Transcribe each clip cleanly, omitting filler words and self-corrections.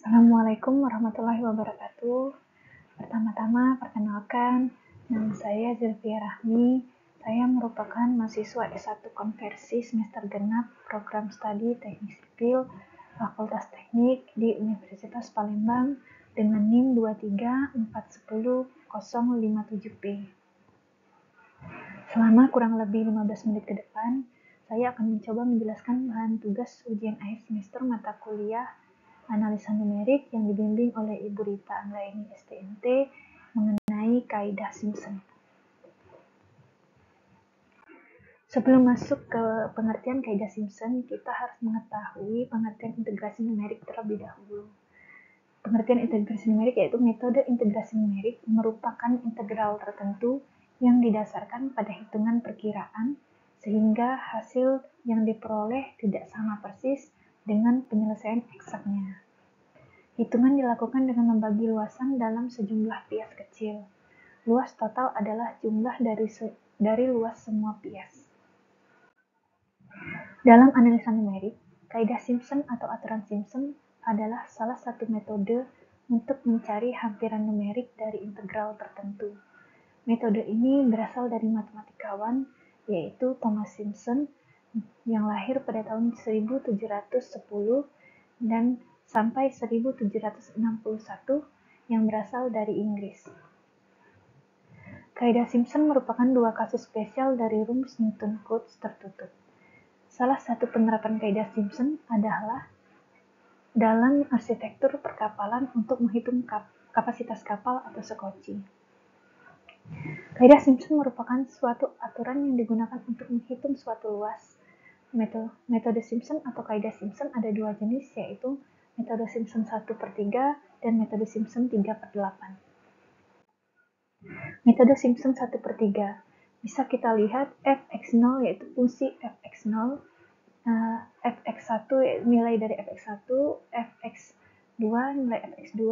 Assalamualaikum warahmatullahi wabarakatuh. Pertama-tama, perkenalkan, nama saya Zilvia Rahmi. Saya merupakan mahasiswa S1 Konversi semester genap Program Studi Teknik Sipil Fakultas Teknik di Universitas Palembang dengan NIM 2341057P. Selama kurang lebih 15 menit ke depan, saya akan mencoba menjelaskan bahan tugas ujian akhir semester mata kuliah analisa numerik yang dibimbing oleh Ibu Rita Anggraini STMT mengenai kaidah Simpson. Sebelum masuk ke pengertian kaidah Simpson, kita harus mengetahui pengertian integrasi numerik terlebih dahulu. Pengertian integrasi numerik yaitu metode integrasi numerik merupakan integral tertentu yang didasarkan pada hitungan perkiraan sehingga hasil yang diperoleh tidak sama persis dengan penyelesaian eksaknya. Hitungan dilakukan dengan membagi luasan dalam sejumlah pias kecil. Luas total adalah jumlah dari luas semua pias. Dalam analisa numerik, kaidah Simpson atau aturan Simpson adalah salah satu metode untuk mencari hampiran numerik dari integral tertentu. Metode ini berasal dari matematikawan yaitu Thomas Simpson yang lahir pada tahun 1710 dan sampai 1761 yang berasal dari Inggris. Kaidah Simpson merupakan dua kasus spesial dari rumus Newton-Cotes tertutup. Salah satu penerapan kaidah Simpson adalah dalam arsitektur perkapalan untuk menghitung kapasitas kapal atau sekoci. Kaidah Simpson merupakan suatu aturan yang digunakan untuk menghitung suatu luas. Metode Simpson atau kaidah Simpson ada dua jenis, yaitu metode Simpson 1/3 dan metode Simpson 3/8. Metode Simpson 1/3 bisa kita lihat fx0 yaitu fungsi fx0, fx1 nilai dari fx1, fx2 nilai fx2.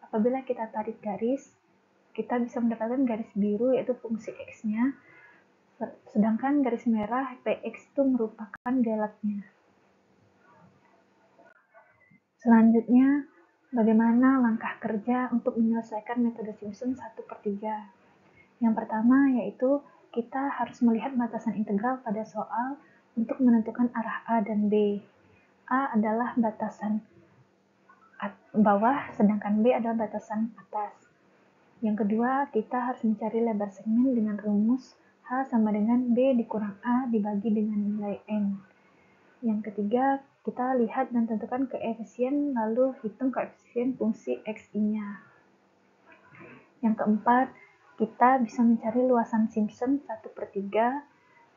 Apabila kita tarik garis, kita bisa mendapatkan garis biru yaitu fungsi x-nya, sedangkan garis merah px itu merupakan galatnya. Selanjutnya, bagaimana langkah kerja untuk menyelesaikan metode Simpson 1/3? Yang pertama yaitu kita harus melihat batasan integral pada soal untuk menentukan arah A dan B. A adalah batasan bawah, sedangkan B adalah batasan atas. Yang kedua, kita harus mencari lebar segmen dengan rumus H sama dengan B dikurang A dibagi dengan nilai N. Yang ketiga, kita lihat dan tentukan koefisien lalu hitung koefisien fungsi xi-nya. Yang keempat, kita bisa mencari luasan Simpson 1/3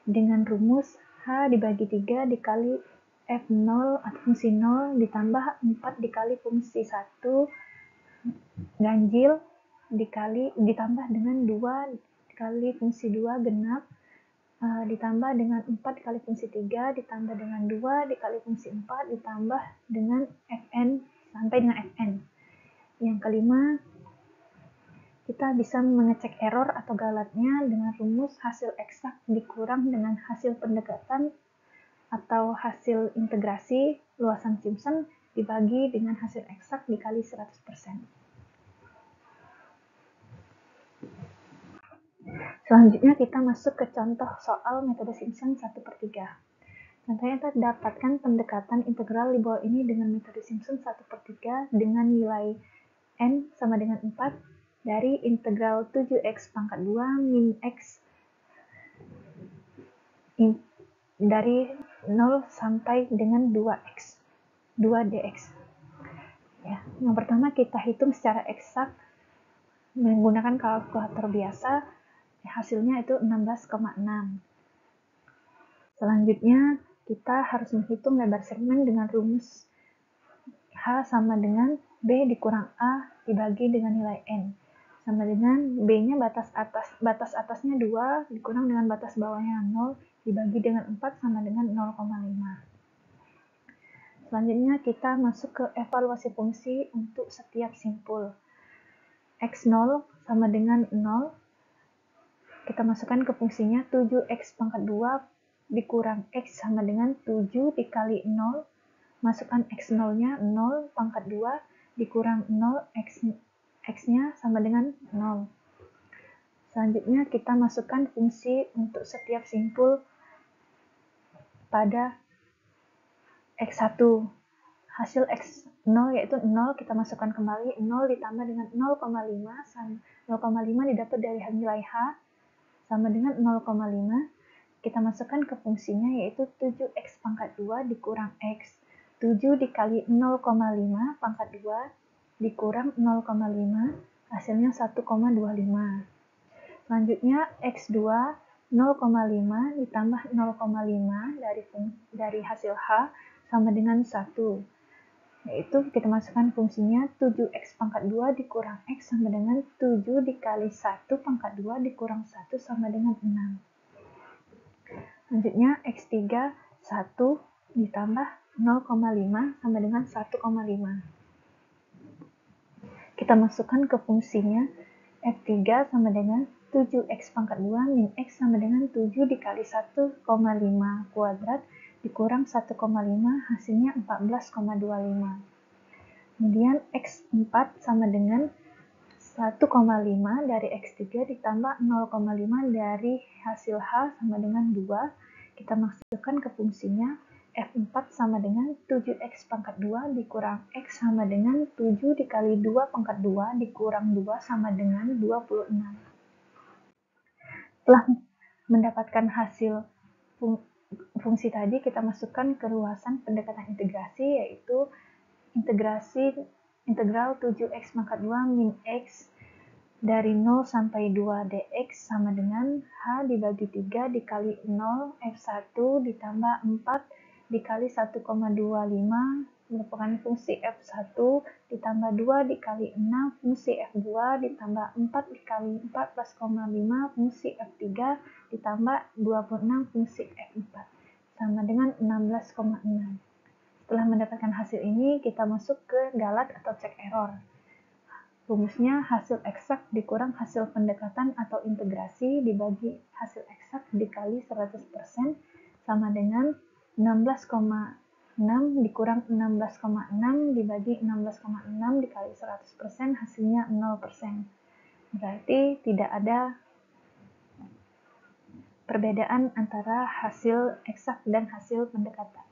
dengan rumus H dibagi 3 dikali F0 atau fungsi 0 ditambah 4 dikali fungsi 1 ganjil ditambah dengan 2 dikali fungsi 2 genap ditambah dengan 4 dikali fungsi 3 ditambah dengan 2 dikali fungsi 4 ditambah dengan Fn sampai dengan Fn. Yang kelima, kita bisa mengecek error atau galatnya dengan rumus hasil eksak dikurang dengan hasil pendekatan atau hasil integrasi luasan Simpson dibagi dengan hasil eksak dikali 100%. Selanjutnya kita masuk ke contoh soal metode Simpson 1/3. Contohnya kita dapatkan pendekatan integral di bawah ini dengan metode Simpson 1/3 dengan nilai N sama dengan 4 dari integral 7x pangkat 2 min x dari 0 sampai dengan 2 dx. Ya, yang pertama kita hitung secara eksak menggunakan kalkulator biasa, hasilnya itu 16,6. Selanjutnya kita harus menghitung lebar segmen dengan rumus H sama dengan B dikurang A dibagi dengan nilai N sama dengan B-nya batas atasnya 2 dikurang dengan batas bawahnya 0 dibagi dengan 4 sama dengan 0,5. Selanjutnya kita masuk ke evaluasi fungsi untuk setiap simpul. X0 sama dengan 0, kita masukkan ke fungsinya 7x pangkat 2 dikurang x sama dengan 7 dikali 0, masukkan x0-nya 0 pangkat 2 dikurang 0, X-nya sama dengan 0. Selanjutnya kita masukkan fungsi untuk setiap simpul pada X1. Hasil X0 yaitu 0, kita masukkan kembali 0 ditambah dengan 0,5, 0,5 didapat dari nilai H sama dengan 0,5. Kita masukkan ke fungsinya yaitu 7X pangkat 2 dikurang X. 7 dikali 0,5 pangkat 2 dikurang 0,5, hasilnya 1,25. Selanjutnya X2 0,5 ditambah 0,5 dari hasil H sama dengan 1. Yaitu kita masukkan fungsinya 7X pangkat 2 dikurang X sama dengan 7 dikali 1 pangkat 2 dikurang 1 sama dengan 6. Selanjutnya X3 1 ditambah 0,5 sama dengan 1,5. Kita masukkan ke fungsinya F3 sama dengan 7X pangkat 2 min X sama dengan 7 dikali 1,5 kuadrat dikurang 1,5, hasilnya 14,25. Kemudian X4 sama dengan 1,5 dari X3 ditambah 0,5 dari hasil H sama dengan 2. Kita masukkan ke fungsinya F4 sama dengan 7X pangkat 2 dikurang X sama dengan 7 dikali 2 pangkat 2 dikurang 2 sama dengan 26. Setelah mendapatkan hasil fungsi tadi, kita masukkan ke luasan pendekatan integrasi, yaitu integral 7X pangkat 2 min X dari 0 sampai 2 dx sama dengan H dibagi 3 dikali 0 F1 ditambah 4 dikali 1,25 merupakan fungsi F1 ditambah 2 dikali 6 fungsi F2 ditambah 4 dikali 14,5 fungsi F3 ditambah 26 fungsi F4 sama dengan 16,6. Setelah mendapatkan hasil ini, kita masuk ke galat atau cek error. Rumusnya hasil eksak dikurang hasil pendekatan atau integrasi dibagi hasil eksak dikali 100% sama dengan 16,6 dikurang 16,6 dibagi 16,6 dikali 100%, hasilnya 0%. Berarti tidak ada perbedaan antara hasil eksak dan hasil pendekatan.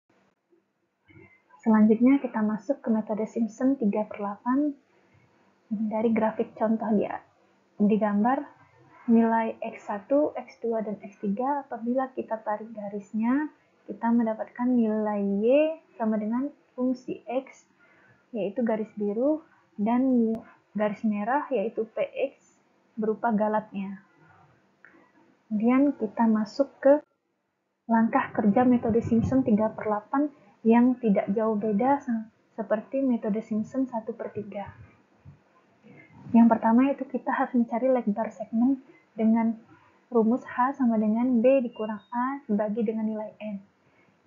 Selanjutnya kita masuk ke metode Simpson 3/8. Dari grafik contoh digambar nilai X1, X2, dan X3 apabila kita tarik garisnya, kita mendapatkan nilai Y sama dengan fungsi X, yaitu garis biru, dan garis merah, yaitu PX, berupa galatnya. Kemudian kita masuk ke langkah kerja metode Simpson 3/8 yang tidak jauh beda seperti metode Simpson 1/3. Yang pertama itu kita harus mencari lebar segmen dengan rumus H sama dengan B dikurang A dibagi dengan nilai N.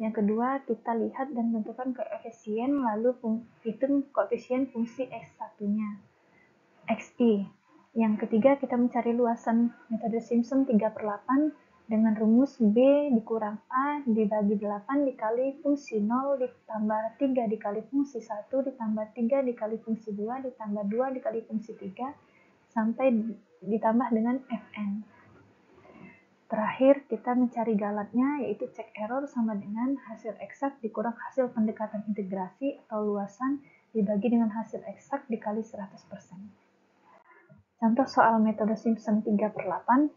Yang kedua, kita lihat dan tentukan koefisien, lalu hitung koefisien fungsi X1-nya, XI. Yang ketiga, kita mencari luasan metode Simpson 3/8 dengan rumus B dikurang A dibagi 8 dikali fungsi 0 ditambah 3 dikali fungsi 1 ditambah 3 dikali fungsi 2 ditambah 2 dikali fungsi 3 sampai ditambah dengan Fn. Terakhir, kita mencari galatnya, yaitu cek error sama dengan hasil eksak dikurang hasil pendekatan integrasi atau luasan dibagi dengan hasil eksak dikali 100%. Contoh soal metode Simpson 3/8.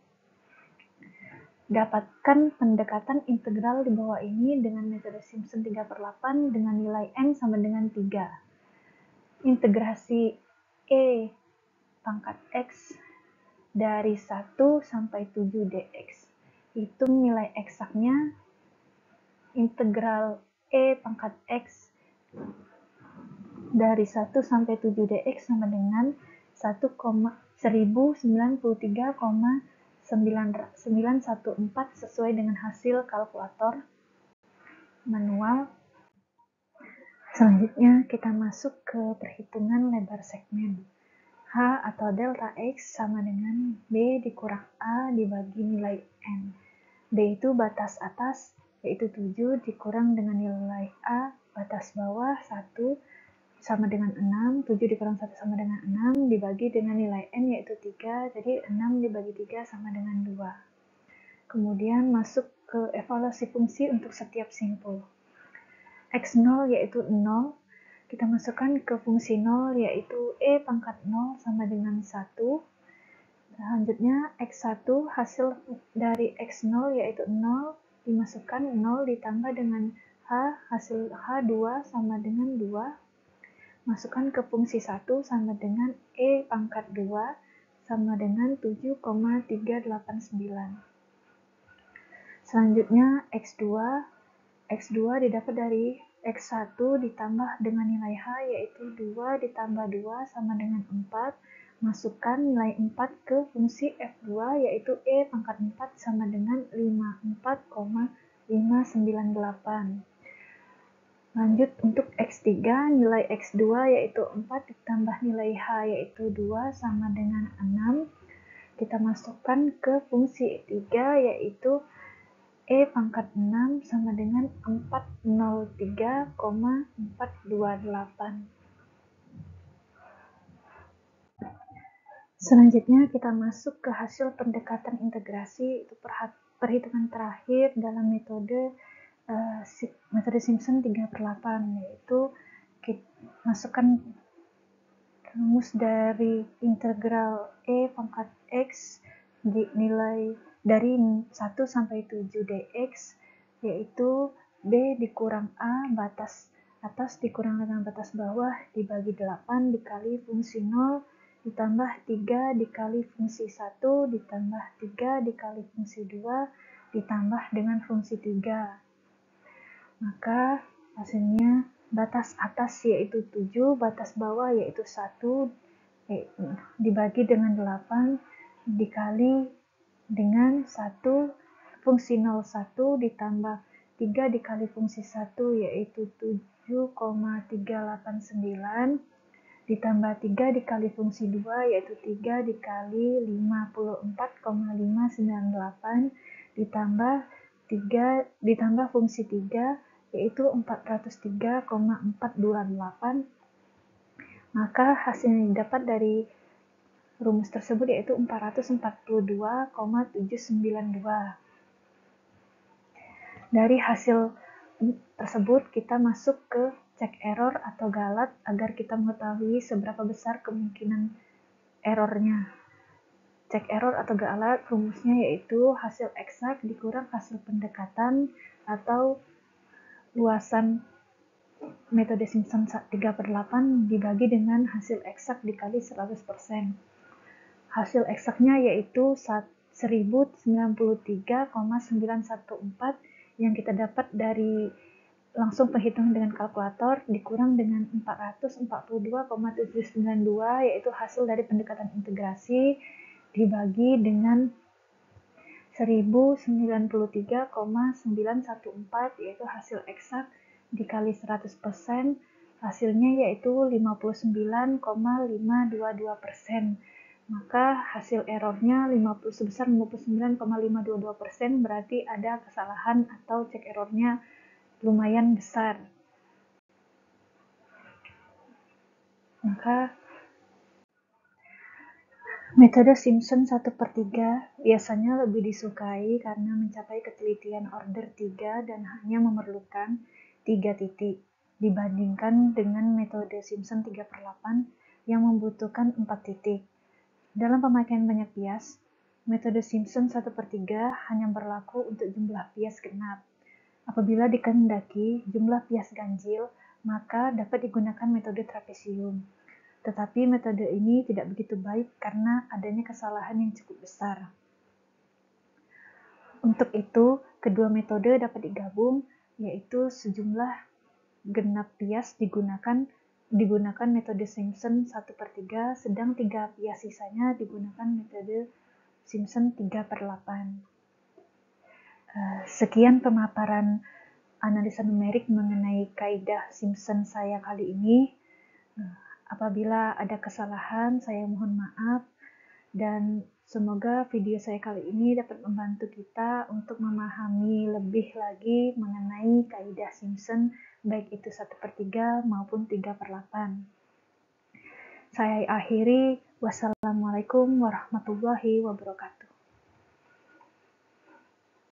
Dapatkan pendekatan integral di bawah ini dengan metode Simpson 3/8 dengan nilai N sama dengan 3. Integrasi E pangkat X dari 1 sampai 7 dx. Hitung nilai eksaknya. Integral E pangkat X dari 1 sampai 7 dx sama dengan 1093,914 sesuai dengan hasil kalkulator manual. Selanjutnya kita masuk ke perhitungan lebar segmen. H atau delta X sama dengan B dikurang A dibagi nilai N. B itu batas atas, yaitu 7 dikurang dengan nilai A batas bawah 1 sama dengan 6, 7 dikurang 1 sama dengan 6, dibagi dengan nilai N yaitu 3, jadi 6 dibagi 3 sama dengan 2. Kemudian masuk ke evaluasi fungsi untuk setiap simpul. X0 yaitu 0, kita masukkan ke fungsi 0 yaitu E pangkat 0 sama dengan 1. Selanjutnya X1 hasil dari X0 yaitu 0, dimasukkan 0 ditambah dengan H, hasil H2 sama dengan 2. Masukkan ke fungsi 1 sama dengan E pangkat 2 sama dengan 7,389. Selanjutnya X2 didapat dari X1 ditambah dengan nilai H yaitu 2 ditambah 2 sama dengan 4. Masukkan nilai 4 ke fungsi F2 yaitu E pangkat 4 sama dengan 54,598. Lanjut untuk X3, nilai X2 yaitu 4 ditambah nilai H yaitu 2 sama dengan 6. Kita masukkan ke fungsi 3 yaitu E pangkat 6 sama dengan 403,428. Selanjutnya kita masuk ke hasil pendekatan integrasi, itu perhitungan terakhir dalam metode Simpson 3/8, yaitu kita masukkan rumus dari integral E pangkat X nilai dari 1 sampai 7 dx, yaitu B dikurang A batas atas dikurang dengan batas bawah dibagi 8 dikali fungsi 0 ditambah 3 dikali fungsi 1 ditambah 3 dikali fungsi 2 ditambah dengan fungsi 3. Maka hasilnya batas atas yaitu 7, batas bawah yaitu 1, dibagi dengan 8, dikali dengan 1, fungsi 01 ditambah 3 dikali fungsi 1 yaitu 7,389, ditambah 3 dikali fungsi 2 yaitu 3 dikali 54,598, ditambah fungsi 3 yaitu 403,428. Maka hasil yang didapat dari rumus tersebut yaitu 442,792. Dari hasil tersebut kita masuk ke cek error atau galat agar kita mengetahui seberapa besar kemungkinan errornya. Cek error atau galat rumusnya yaitu hasil eksak dikurang hasil pendekatan atau luasan metode Simpson 3/8 dibagi dengan hasil eksak dikali 100%. Hasil eksaknya yaitu 1093,914 yang kita dapat dari langsung perhitungan dengan kalkulator dikurang dengan 442,792 yaitu hasil dari pendekatan integrasi dibagi dengan 1093,914 yaitu hasil eksak dikali 100%, hasilnya yaitu 59,522%. Maka hasil errornya sebesar 59,522%, berarti ada kesalahan atau cek errornya lumayan besar. Maka metode Simpson 1/3 biasanya lebih disukai karena mencapai ketelitian order 3 dan hanya memerlukan 3 titik dibandingkan dengan metode Simpson 3/8 yang membutuhkan 4 titik. Dalam pemakaian banyak bias, metode Simpson 1/3 hanya berlaku untuk jumlah bias genap. Apabila dikehendaki jumlah bias ganjil, maka dapat digunakan metode trapesium. Tetapi metode ini tidak begitu baik karena adanya kesalahan yang cukup besar. Untuk itu, kedua metode dapat digabung, yaitu sejumlah genap bias digunakan metode Simpson 1/3, sedang 3 bias sisanya digunakan metode Simpson 3/8. Sekian pemaparan analisa numerik mengenai kaidah Simpson saya kali ini. Apabila ada kesalahan, saya mohon maaf, dan semoga video saya kali ini dapat membantu kita untuk memahami lebih lagi mengenai kaidah Simpson baik itu 1/3 maupun 3/8. Saya akhiri, wassalamualaikum warahmatullahi wabarakatuh.